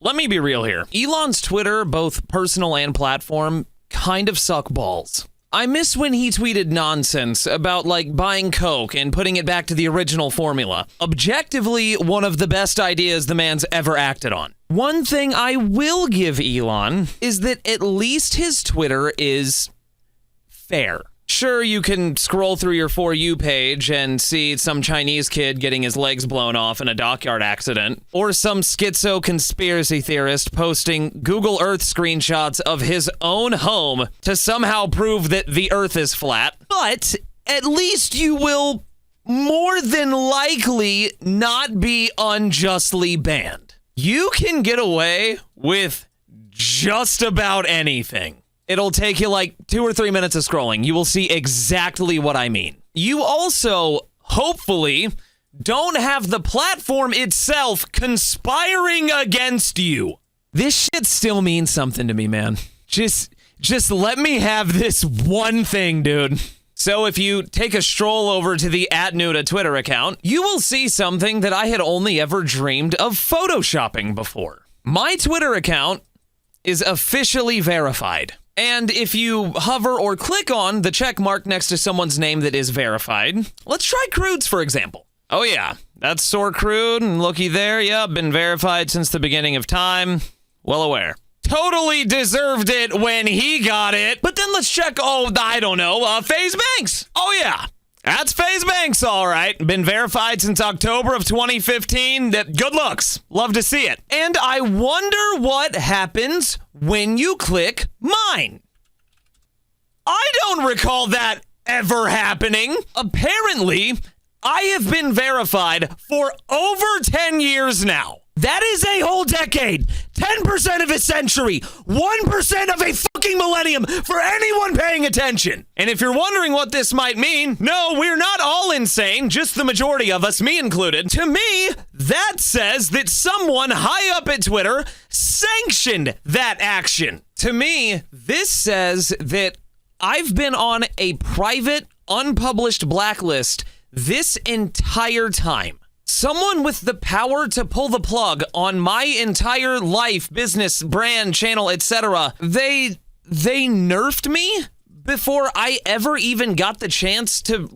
Let me be real here. Elon's Twitter, both personal and platform, kind of suck balls. I miss when he tweeted nonsense about, like, buying Coke and putting it back to the original formula. Objectively, one of the best ideas the man's ever acted on. One thing I will give Elon is that at least his Twitter is fair. Sure, you can scroll through your For You page and see some Chinese kid getting his legs blown off in a dockyard accident, or some schizo conspiracy theorist posting Google Earth screenshots of his own home to somehow prove that the Earth is flat. But at least you will more than likely not be unjustly banned. You can get away with just about anything. It'll take you like 2 or 3 minutes of scrolling. You will see exactly what I mean. You also, hopefully, don't have the platform itself conspiring against you. This shit still means something to me, man. Just let me have this one thing, dude. So if you take a stroll over to the @Nudah Twitter account, you will see something that I had only ever dreamed of photoshopping before. My Twitter account is officially verified. And if you hover or click on the check mark next to someone's name that is verified, let's try Crude's, for example. Oh yeah, that's Sore Crude, and looky there, yeah, been verified since the beginning of time. Well aware. Totally deserved it when he got it. But then let's check, FaZe Banks. Oh yeah, that's FaZe Banks, all right. Been verified since October of 2015. Good looks. Love to see it. And I wonder what happens when you click mine. I don't recall that ever happening. Apparently, I have been verified for over 10 years now. That is a whole decade. 10% of a century. 1% of a fucking millennium for anyone paying attention. And if you're wondering what this might mean, no, we're not all insane. Just the majority of us, me included. To me, that says that someone high up at Twitter sanctioned that action. To me, this says that I've been on a private, unpublished blacklist this entire time. Someone with the power to pull the plug on my entire life, business, brand, channel, etc. They nerfed me before I ever even got the chance to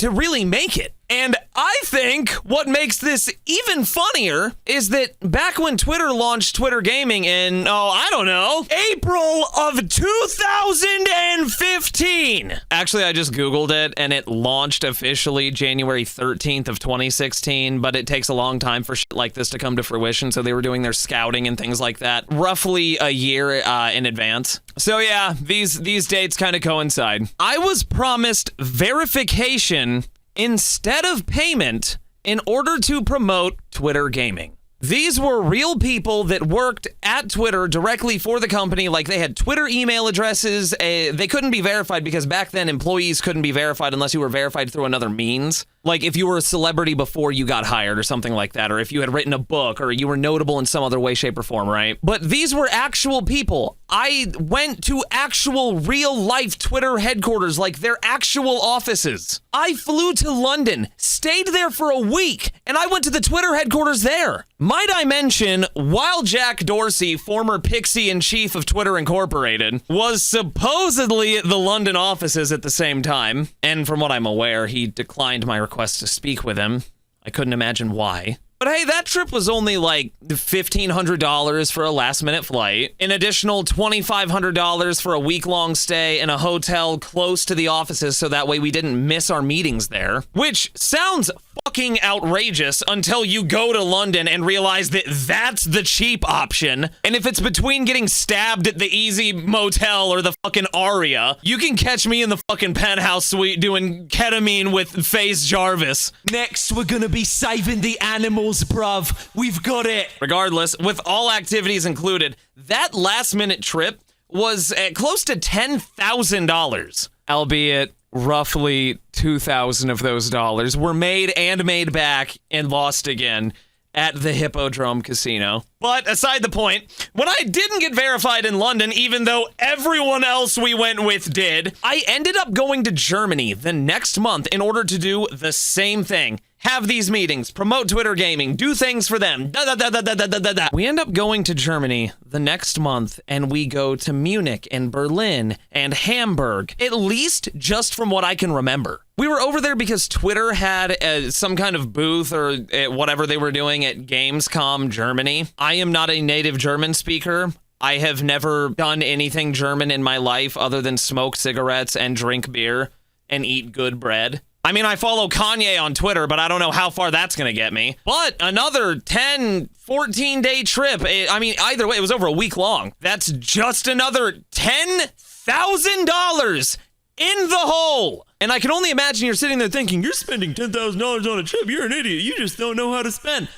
really make it. And I think what makes this even funnier is that back when Twitter launched Twitter Gaming in, April of 2015. Actually, I just Googled it and it launched officially January 13th of 2016, but it takes a long time for shit like this to come to fruition. So they were doing their scouting and things like that roughly a year in advance. So yeah, these dates kind of coincide. I was promised verification instead of payment in order to promote Twitter Gaming. These were real people that worked at Twitter directly for the company. Like, they had Twitter email addresses. They couldn't be verified because back then employees couldn't be verified unless you were verified through another means. Like if you were a celebrity before you got hired or something like that, or if you had written a book or you were notable in some other way, shape, or form, right? But these were actual people. I went to actual real life Twitter headquarters, like their actual offices. I flew to London, stayed there for a week, and I went to the Twitter headquarters there. Might I mention, while Jack Dorsey, former Pixie-in-Chief of Twitter Incorporated, was supposedly at the London offices at the same time, and from what I'm aware, he declined my request to speak with him. I couldn't imagine why. But hey, that trip was only like $1,500 for a last-minute flight, an additional $2,500 for a week-long stay in a hotel close to the offices so that way we didn't miss our meetings there, which sounds fucking outrageous until you go to London and realize that that's the cheap option. And if it's between getting stabbed at the Easy Motel or the fucking Aria, you can catch me in the fucking penthouse suite doing ketamine with FaZe Jarvis. Next, we're gonna be saving the animals, bruv. We've got it. Regardless, with all activities included, that last-minute trip was at close to $10,000, albeit roughly 2,000 of those dollars were made and made back and lost again at the Hippodrome Casino. But aside the point, when I didn't get verified in London, even though everyone else we went with did, I ended up going to Germany the next month in order to do the same thing. have these meetings, promote Twitter gaming, do things for them. We end up going to Germany the next month, and we go to Munich and Berlin and Hamburg, at least just from what I can remember. We were over there because Twitter had some kind of booth or whatever they were doing at Gamescom Germany. I am not a native German speaker. I have never done anything German in my life other than smoke cigarettes and drink beer and eat good bread. I mean, I follow Kanye on Twitter, but I don't know how far that's going to get me. But another 10, 14-day trip. I mean, either way, it was over a week long. That's just another $10,000 in the hole. And I can only imagine you're sitting there thinking, you're spending $10,000 on a trip. You're an idiot. You just don't know how to spend.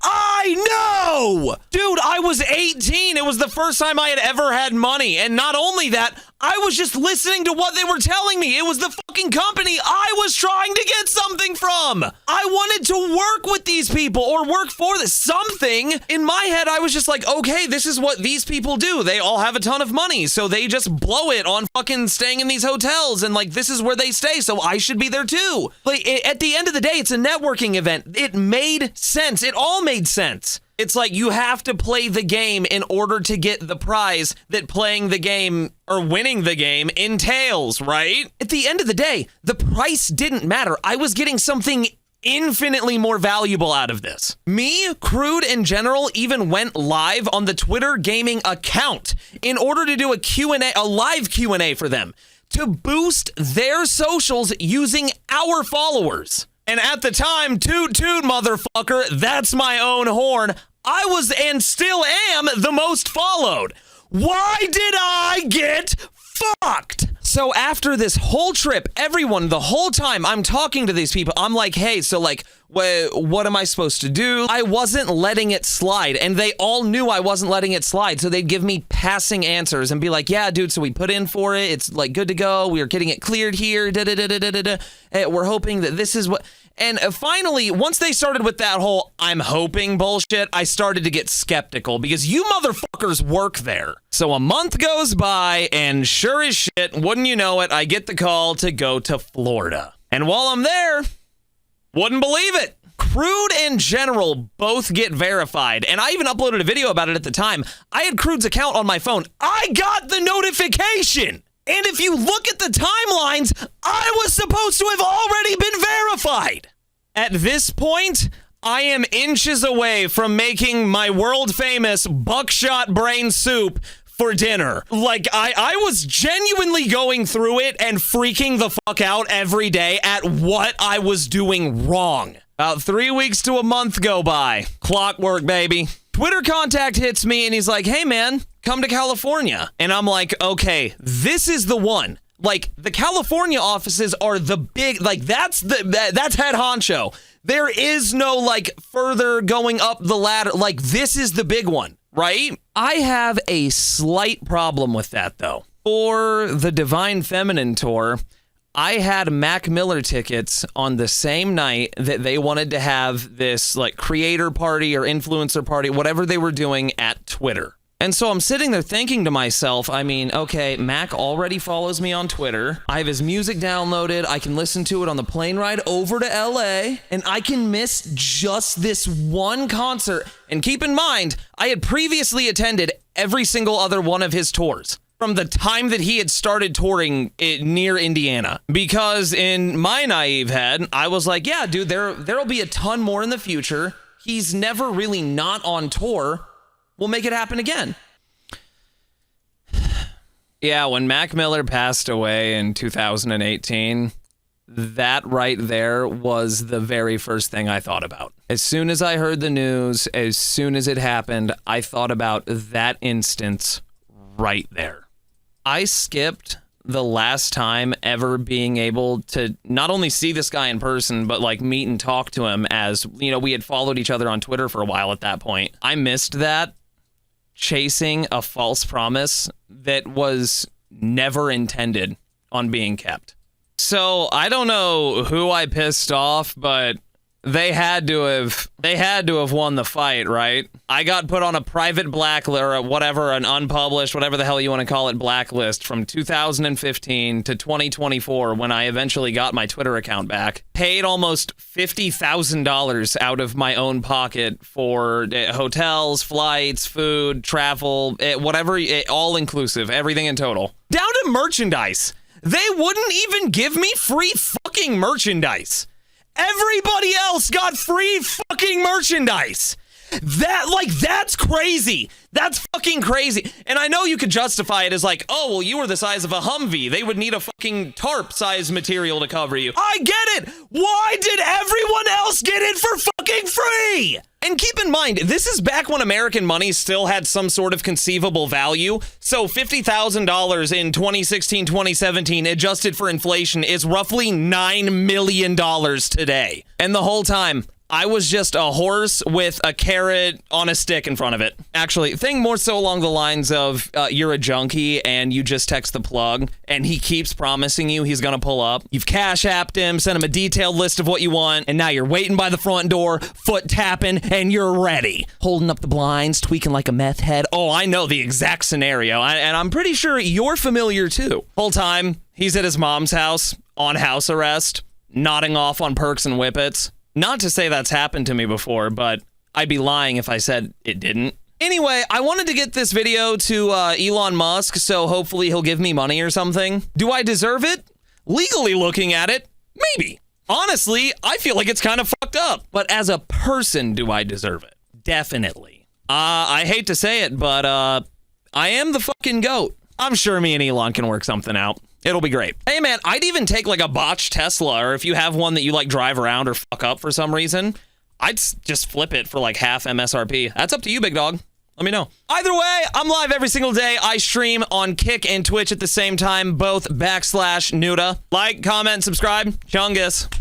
I know! Dude, I was 18. It was the first time I had ever had money. And not only that, I was just listening to what they were telling me. It was the fucking company I was trying to get something from. I wanted to work with these people or work for something. In my head, I was just like, okay, this is what these people do. They all have a ton of money, so they just blow it on fucking staying in these hotels. And like, this is where they stay, so I should be there too. Like, at the end of the day, it's a networking event. It made sense. It all made sense. It's like you have to play the game in order to get the prize that playing the game or winning the game entails, right? At the end of the day, the price didn't matter. I was getting something infinitely more valuable out of this. Me, Crude in general, even went live on the Twitter gaming account in order to do a live Q&A for them to boost their socials using our followers. And at the time, toot toot, motherfucker, that's my own horn. I was and still am the most followed. Why did I get fucked? So after this whole trip, everyone, the whole time I'm talking to these people, I'm like, hey, so like, what am I supposed to do? I wasn't letting it slide, and they all knew I wasn't letting it slide, so they'd give me passing answers and be like, yeah, dude, so we put in for it. It's like good to go. We are getting it cleared here. We're hoping that this is what... And finally, once they started with that whole I'm hoping bullshit, I started to get skeptical because you motherfuckers work there. So a month goes by, and sure as shit, wouldn't you know it, I get the call to go to Florida. And while I'm there, wouldn't believe it, Crude and General both get verified, and I even uploaded a video about it at the time. I had Crude's account on my phone. I got the notification! And if you look at the timelines, I was supposed to have already been verified. At this point, I am inches away from making my world famous buckshot brain soup for dinner. Like, I was genuinely going through it and freaking the fuck out every day at what I was doing wrong. About 3 weeks to a month go by. Clockwork, baby. Twitter contact hits me and he's like, hey man, come to California. And I'm like, okay, this is the one. Like, the California offices are the big, like, that's head honcho. There is no, like, further going up the ladder. Like, this is the big one, right? I have a slight problem with that, though. For the Divine Feminine tour, I had Mac Miller tickets on the same night that they wanted to have this, like, creator party or influencer party, whatever they were doing at Twitter. And so I'm sitting there thinking to myself, I mean, okay, Mac already follows me on Twitter. I have his music downloaded. I can listen to it on the plane ride over to LA, and I can miss just this one concert. And keep in mind, I had previously attended every single other one of his tours from the time that he had started touring near Indiana. Because in my naive head, I was like, yeah, dude, there'll be a ton more in the future. He's never really not on tour. We'll make it happen again. Yeah, when Mac Miller passed away in 2018, that right there was the very first thing I thought about. As soon as I heard the news, as soon as it happened, I thought about that instance right there. I skipped the last time ever being able to not only see this guy in person, but like meet and talk to him, as, you know, we had followed each other on Twitter for a while at that point. I missed that, chasing a false promise that was never intended on being kept. So I don't know who I pissed off, but They had to have won the fight, right? I got put on a private blacklist or whatever, an unpublished, whatever the hell you want to call it, blacklist from 2015 to 2024 when I eventually got my Twitter account back. Paid almost $50,000 out of my own pocket for hotels, flights, food, travel, whatever, all inclusive, everything in total. Down to merchandise. They wouldn't even give me free fucking merchandise. Everybody else got free fucking merchandise. That's crazy. That's fucking crazy. And I know you could justify it as like, oh, well, you were the size of a Humvee. They would need a fucking tarp size material to cover you. I get it. Why did everyone else get it for fucking free? And keep in mind, this is back when American money still had some sort of conceivable value. So $50,000 in 2016, 2017, adjusted for inflation, is roughly $9 million today. And the whole time, I was just a horse with a carrot on a stick in front of it. Actually, think more so along the lines of you're a junkie and you just text the plug and he keeps promising you he's gonna pull up. You've cash apped him, sent him a detailed list of what you want, and now you're waiting by the front door, foot tapping, and you're ready. Holding up the blinds, tweaking like a meth head. Oh, I know the exact scenario, and I'm pretty sure you're familiar too. Whole time, he's at his mom's house on house arrest, nodding off on perks and whippets. Not to say that's happened to me before, but I'd be lying if I said it didn't. Anyway, I wanted to get this video to Elon Musk, so hopefully he'll give me money or something. Do I deserve it? Legally looking at it, maybe. Honestly, I feel like it's kind of fucked up. But as a person, do I deserve it? Definitely. I hate to say it, but I am the fucking GOAT. I'm sure me and Elon can work something out. It'll be great. Hey man, I'd even take like a botched Tesla, or if you have one that you like drive around or fuck up for some reason, I'd just flip it for like half MSRP. That's up to you, big dog. Let me know. Either way, I'm live every single day. I stream on Kick and Twitch at the same time, both /Nudah. Like, comment, subscribe. Chungus.